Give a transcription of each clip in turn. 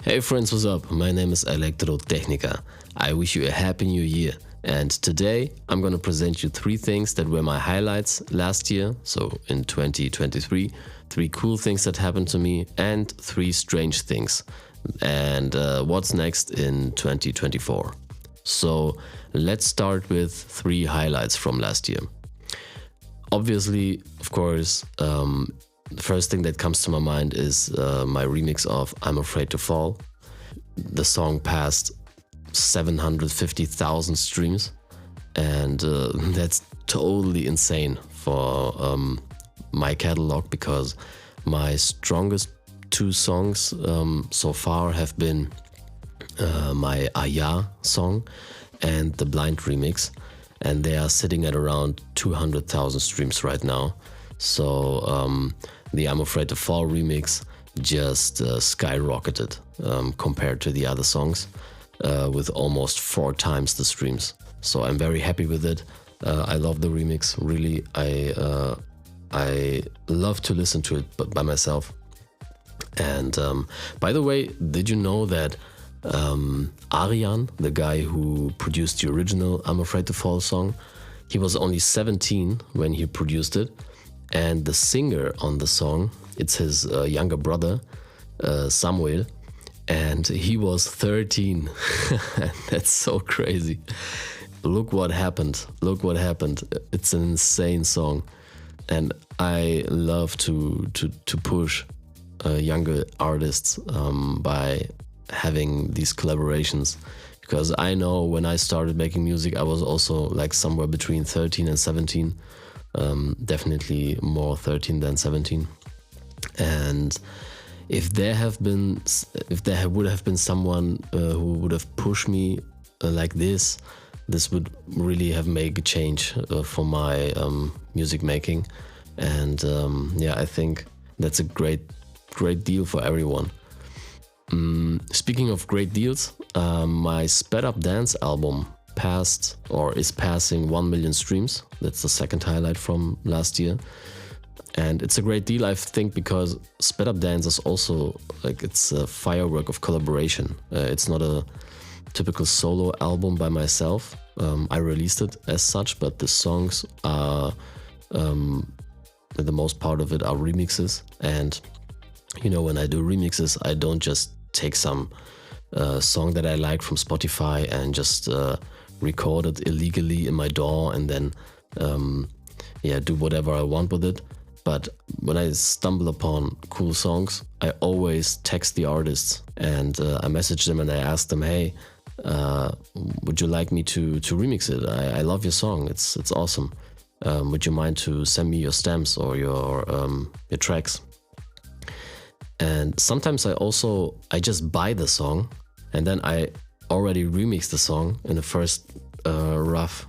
Hey friends, what's up? My name is Elektrotechnika. I wish you a happy new year. And today I'm gonna present you 3 things that were my highlights last year, so in 2023, 3 cool things that happened to me and 3 strange things. And what's next in 2024. So let's start with 3 highlights from last year. Obviously, of course, the first thing that comes to my mind is my remix of I'm Afraid to Fall. The song passed 750,000 streams, and that's totally insane for my catalog, because my strongest 2 songs so far have been my Aya song and the Blind remix, and they are sitting at around 200,000 streams right now. So the I'm Afraid to Fall remix just skyrocketed compared to the other songs, with almost 4 times the streams. So I'm very happy with it. I love the remix, really. I love to listen to it but by myself. And by the way, did you know that Arian, the guy who produced the original I'm Afraid to Fall song, he was only 17 when he produced it, and the singer on the song, it's his younger brother, Samuel, and he was 13. That's so crazy. Look what happened. Look what happened. It's an insane song, and I love to push younger artists by having these collaborations, because I know when I started making music I was also like somewhere between 13 and 17, definitely more 13 than 17. And if there would have been someone who would have pushed me like this would really have made a change for my music making. And yeah, I think that's a great deal for everyone. Speaking of great deals, my Sped Up Dance album passed or is passing 1 million streams. That's the second highlight from last year. And it's a great deal, I think, because Sped Up Dance is also like, it's a firework of collaboration. It's not a typical solo album by myself. I released it as such, but the songs are, the most part of it are remixes. And you know, when I do remixes, I don't just take some song that I like from Spotify and just record it illegally in my DAW and then do whatever I want with it. But when I stumble upon cool songs, I always text the artists and I message them and I ask them, hey, would you like me to remix it? I love your song. It's awesome. Would you mind to send me your stems or your tracks? And sometimes I just buy the song and then I already remix the song in the first rough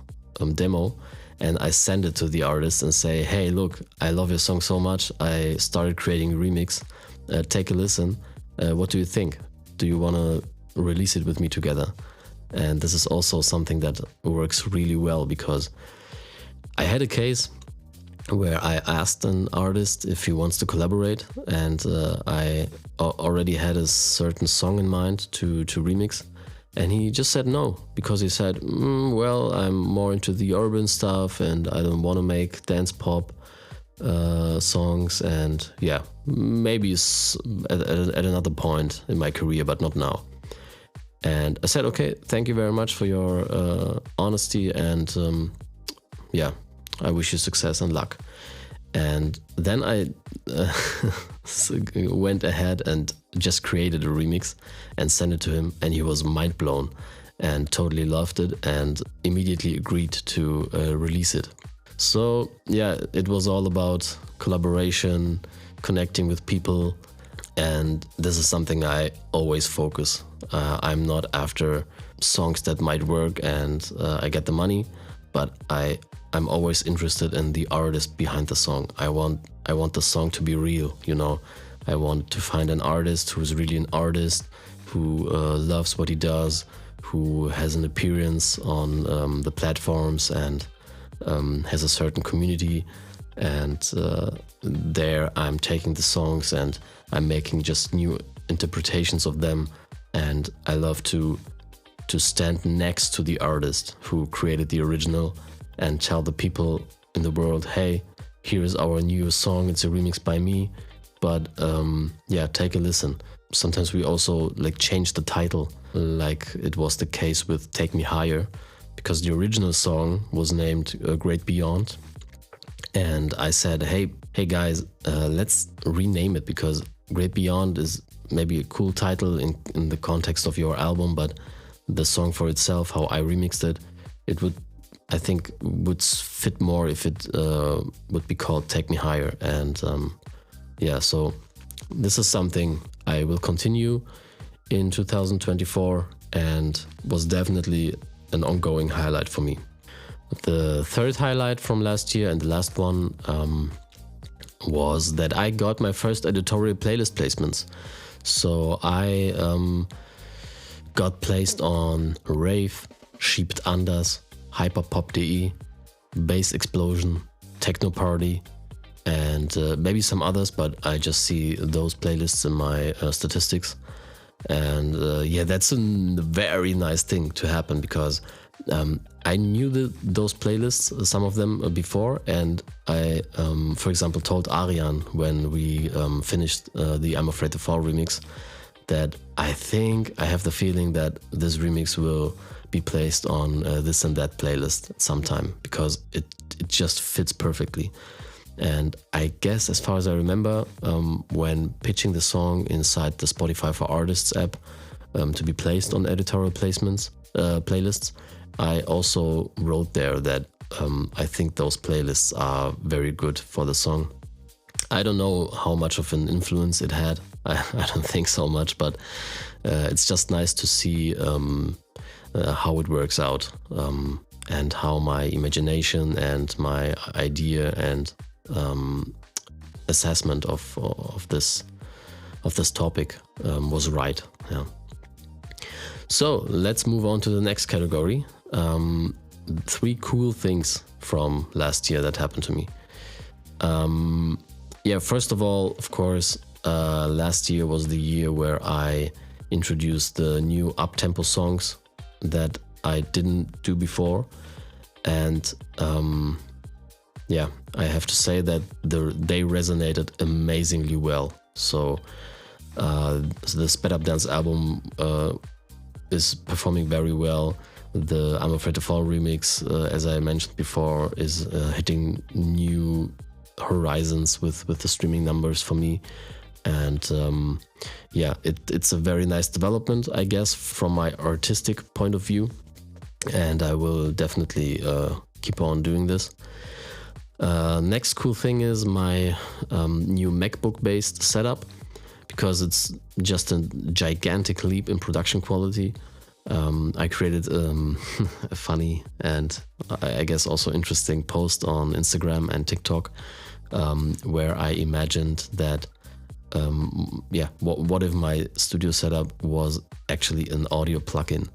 demo, and I send it to the artist and say, hey, look, I love your song so much, I started creating a remix, take a listen, what do you think? Do you want to release it with me together? And this is also something that works really well, because I had a case where I asked an artist if he wants to collaborate, and I already had a certain song in mind to remix, and he just said no, because he said, well, I'm more into the urban stuff and I don't want to make dance pop songs, and yeah, maybe at another point in my career, but not now. And I said, okay, thank you very much for your honesty, and yeah, I wish you success and luck. And then I went ahead and just created a remix and sent it to him, and he was mind blown and totally loved it and immediately agreed to release it. So yeah, it was all about collaboration, connecting with people, and this is something I always focus. I'm not after songs that might work and I get the money, but I'm always interested in the artist behind the song. I want the song to be real, you know. I want to find an artist who's really an artist, who loves what he does, who has an appearance on the platforms and has a certain community. And there I'm taking the songs and I'm making just new interpretations of them and I love to stand next to the artist who created the original and tell the people in the world, hey, here is our new song, it's a remix by me, but yeah, take a listen. Sometimes we also like change the title, like it was the case with Take Me Higher, because the original song was named Great Beyond, and I said, hey guys, let's rename it, because Great Beyond is maybe a cool title in the context of your album, but the song for itself, how I remixed it, it would, I think, would fit more if it would be called Take Me Higher. And yeah, so this is something I will continue in 2024 and was definitely an ongoing highlight for me. The third highlight from last year, and the last one, was that I got my first editorial playlist placements. So I got placed on Rave, Schiebt Anders, Hyperpop.de, Bass Explosion, Techno Party, and maybe some others, but I just see those playlists in my statistics. And yeah, that's a very nice thing to happen, because I knew those playlists, some of them before, and I, for example, told Arian when we finished the I'm Afraid to Fall remix that I think I have the feeling that this remix will be placed on this and that playlist sometime, because it just fits perfectly. And I guess, as far as I remember, when pitching the song inside the Spotify for Artists app to be placed on editorial playlists, I also wrote there that I think those playlists are very good for the song. I don't know how much of an influence it had. I don't think so much, but it's just nice to see how it works out, and how my imagination and my idea and assessment of this topic was right. Yeah. So let's move on to the next category. 3 cool things from last year that happened to me. Yeah, first of all, of course, last year was the year where I introduced the new up-tempo songs that I didn't do before. And yeah, I have to say that they resonated amazingly well. So the Sped Up Dance album is performing very well. The I'm Afraid to Fall remix, as I mentioned before, is hitting new horizons with the streaming numbers for me. And yeah, it's a very nice development, I guess, from my artistic point of view. And I will definitely keep on doing this. Next cool thing is my new MacBook-based setup, because it's just a gigantic leap in production quality. I created a funny and I guess also interesting post on Instagram and TikTok, where I imagined that yeah, what if my studio setup was actually an audio plugin,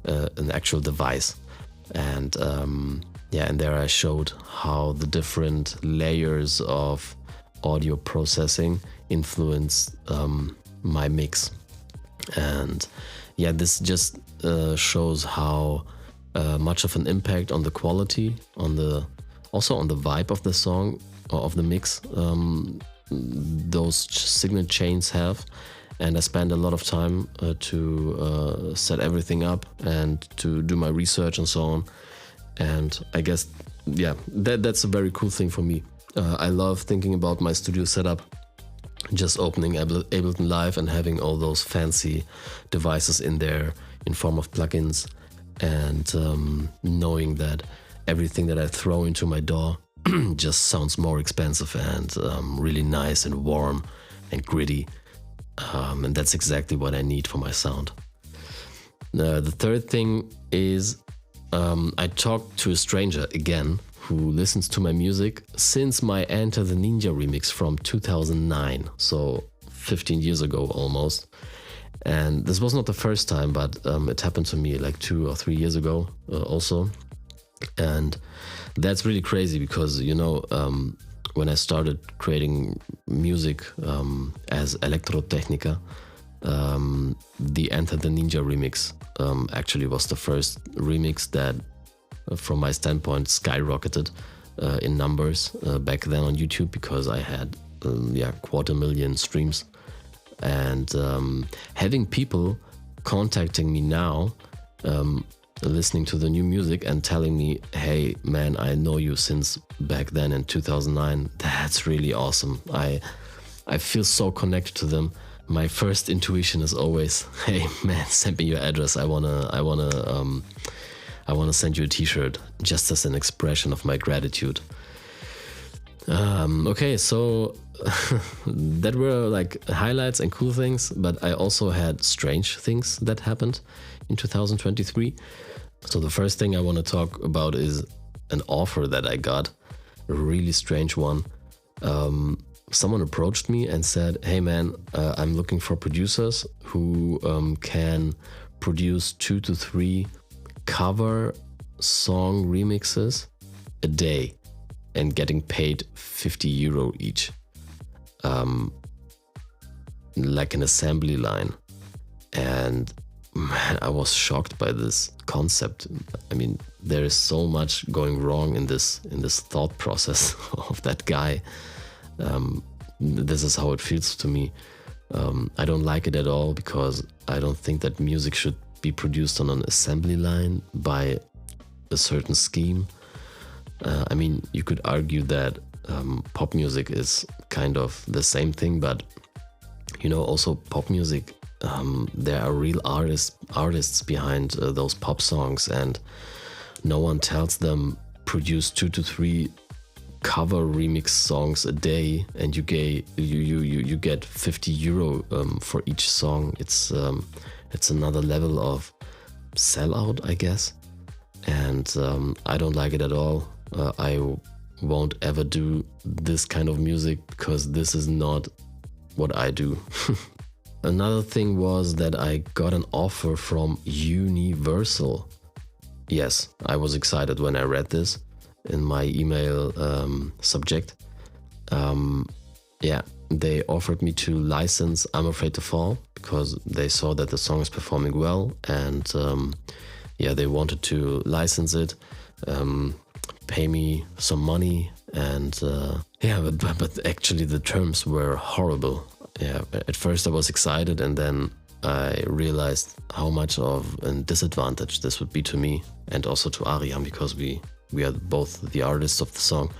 an actual device. And yeah, and there I showed how the different layers of audio processing influence my mix. And yeah, this just shows how much of an impact on the quality, also on the vibe of the song or of the mix, those signal chains have. And I spent a lot of time to set everything up and to do my research and so on. And I guess, yeah, that's a very cool thing for me. I love thinking about my studio setup, just opening Ableton Live and having all those fancy devices in there in form of plugins, and knowing that everything that I throw into my DAW just sounds more expensive and really nice and warm and gritty. And that's exactly what I need for my sound. The third thing is I talked to a stranger again who listens to my music since my Enter the Ninja remix from 2009, so 15 years ago almost. And this was not the first time, but it happened to me like 2 or 3 years ago also. And that's really crazy because, you know, when I started creating music as Elektrotechniker, The Enter the Ninja remix actually was the first remix that, from my standpoint, skyrocketed in numbers back then on YouTube, because I had 250,000 streams. And having people contacting me now, listening to the new music and telling me, hey man, I know you since back then in 2009, that's really awesome. I feel so connected to them. My first intuition is always, hey man, send me your address. I wanna send you a t-shirt, just as an expression of my gratitude. Okay, so that were like highlights and cool things, but I also had strange things that happened in 2023. So the first thing I want to talk about is an offer that I got, a really strange one. Someone approached me and said, hey man, I'm looking for producers who can produce 2 to 3 cover song remixes a day and getting paid €50 each. Like an assembly line. And man, I was shocked by this concept. I mean, there is so much going wrong in this thought process of that guy. This is how it feels to me. I don't like it at all, because I don't think that music should be produced on an assembly line by a certain scheme. I mean, you could argue that pop music is kind of the same thing, but you know, also pop music, there are real artists behind those pop songs, and no one tells them produce 2 to 3 cover remix songs a day and you get €50 for each song. It's another level of sellout, I guess, and I don't like it at all. I won't ever do this kind of music, because this is not what I do. Another thing was that I got an offer from Universal. Yes, I was excited when I read this in my email subject. They offered me to license I'm Afraid to Fall, because they saw that the song is performing well, and they wanted to license it, pay me some money, and but actually the terms were horrible. Yeah, at first I was excited, and then I realized how much of a disadvantage this would be to me and also to Ariam, because we are both the artists of the song.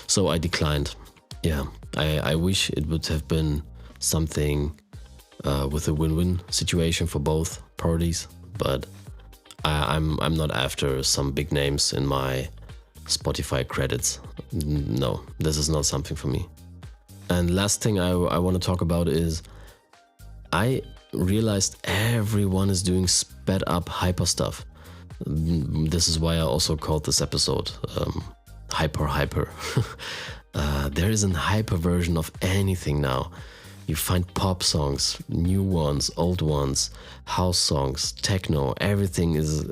So I declined. Yeah, I wish it would have been something with a win-win situation for both parties, but I'm not after some big names in my Spotify credits. No, this is not something for me. And last thing I want to talk about is I realized everyone is doing sped up hyper stuff. This is why I also called this episode Hyper. There is an hyper version of anything now. You find pop songs, new ones, old ones, house songs, techno. Everything is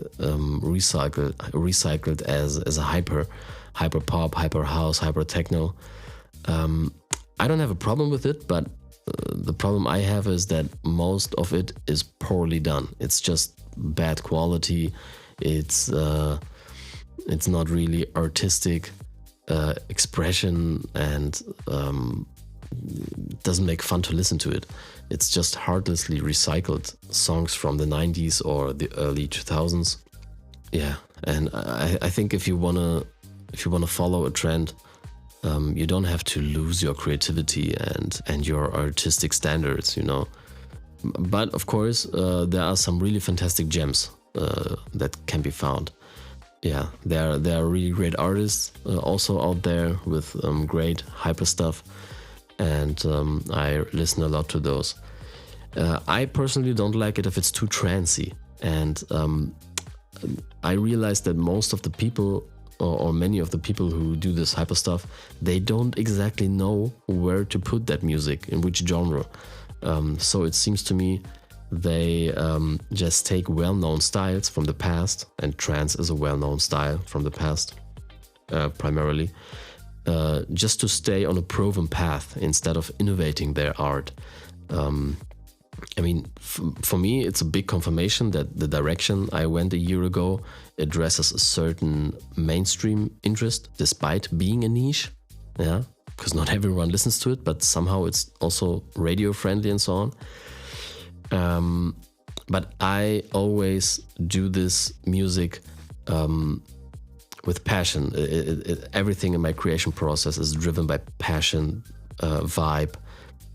recycled as a hyper pop, hyper house, hyper techno. I don't have a problem with it, but the problem I have is that most of it is poorly done. It's just bad quality. It's not really artistic expression, and doesn't make fun to listen to it. It's just heartlessly recycled songs from the 90s or the early 2000s. Yeah, and I think if you wanna follow a trend, you don't have to lose your creativity and your artistic standards, you know. But of course, there are some really fantastic gems that can be found. Yeah, there are really great artists also out there with great hyper stuff, and I listen a lot to those. I personally don't like it if it's too trancey, and I realized that most of the people, or many of the people who do this hyper stuff, they don't exactly know where to put that music, in which genre. So it seems to me they just take well-known styles from the past, and trance is a well-known style from the past, primarily, just to stay on a proven path instead of innovating their art. I mean, for me, it's a big confirmation that the direction I went a year ago addresses a certain mainstream interest, despite being a niche. Yeah, because not everyone listens to it, but somehow it's also radio friendly and so on. But I always do this music with passion. Everything in my creation process is driven by passion, vibe,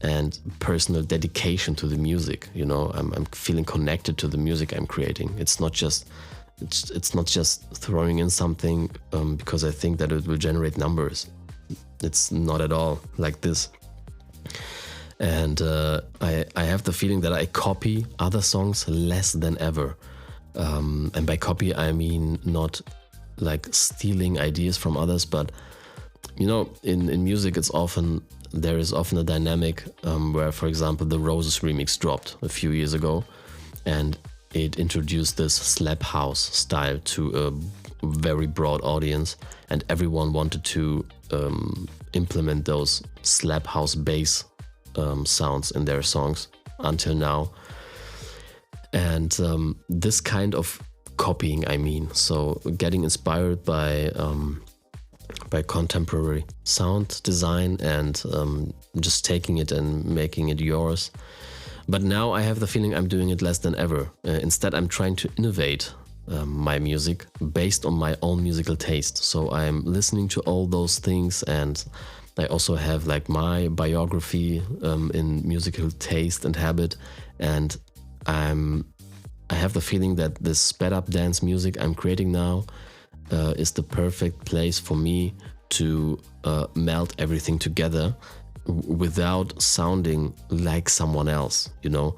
and personal dedication to the music. You know, I'm feeling connected to the music I'm creating. It's not just throwing in something because I think that it will generate numbers. It's not at all like this. And I have the feeling that I copy other songs less than ever. And by copy, I mean not like stealing ideas from others, but you know, in music, there is often a dynamic where, for example, the Roses remix dropped a few years ago, and it introduced this slap house style to a very broad audience, and everyone wanted to implement those slap house bass sounds in their songs until now. And this kind of copying, I mean, so getting inspired by contemporary sound design and just taking it and making it yours. But now I have the feeling I'm doing it less than ever. Instead, I'm trying to innovate my music based on my own musical taste. So I'm listening to all those things, and I also have like my biography in musical taste and habit, and I have the feeling that this sped up dance music I'm creating now is the perfect place for me to melt everything together without sounding like someone else, you know.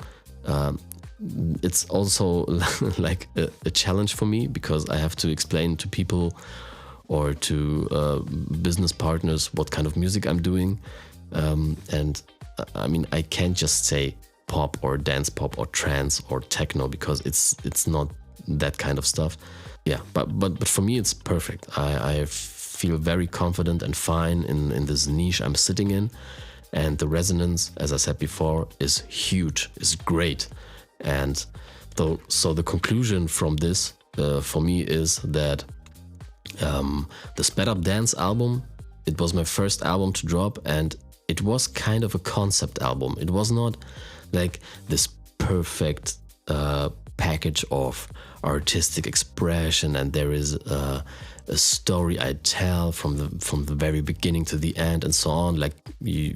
It's also like a challenge for me, because I have to explain to people or to business partners what kind of music I'm doing. And I mean, I can't just say pop or dance pop or trance or techno, because it's not that kind of stuff. Yeah, but for me it's perfect. I feel very confident and fine in this niche I'm sitting in, and the resonance, as I said before, is huge, is great. And so the conclusion from this for me is that the Sped Up Dance album, it was my first album to drop, and it was kind of a concept album. It was not like this perfect package of artistic expression, and there is a story I tell from the very beginning to the end and so on, like you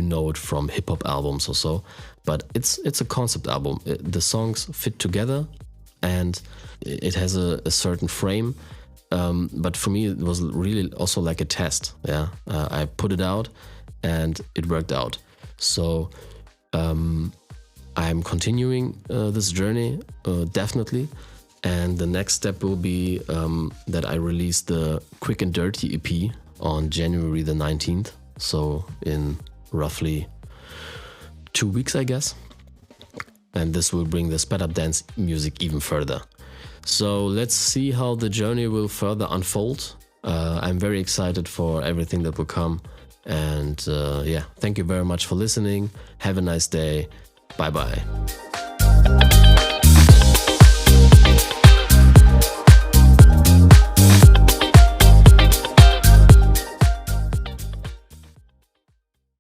know it from hip hop albums or so. But it's a concept album. The songs fit together, and it has a certain frame. But for me, it was really also like a test. Yeah, I put it out, and it worked out. So I'm continuing this journey, definitely. And the next step will be that I release the Quick and Dirty EP on January the 19th. So in roughly 2 weeks, I guess. And this will bring the Sped Up Dance music even further. So let's see how the journey will further unfold. I'm very excited for everything that will come. And yeah, thank you very much for listening. Have a nice day. Bye-bye.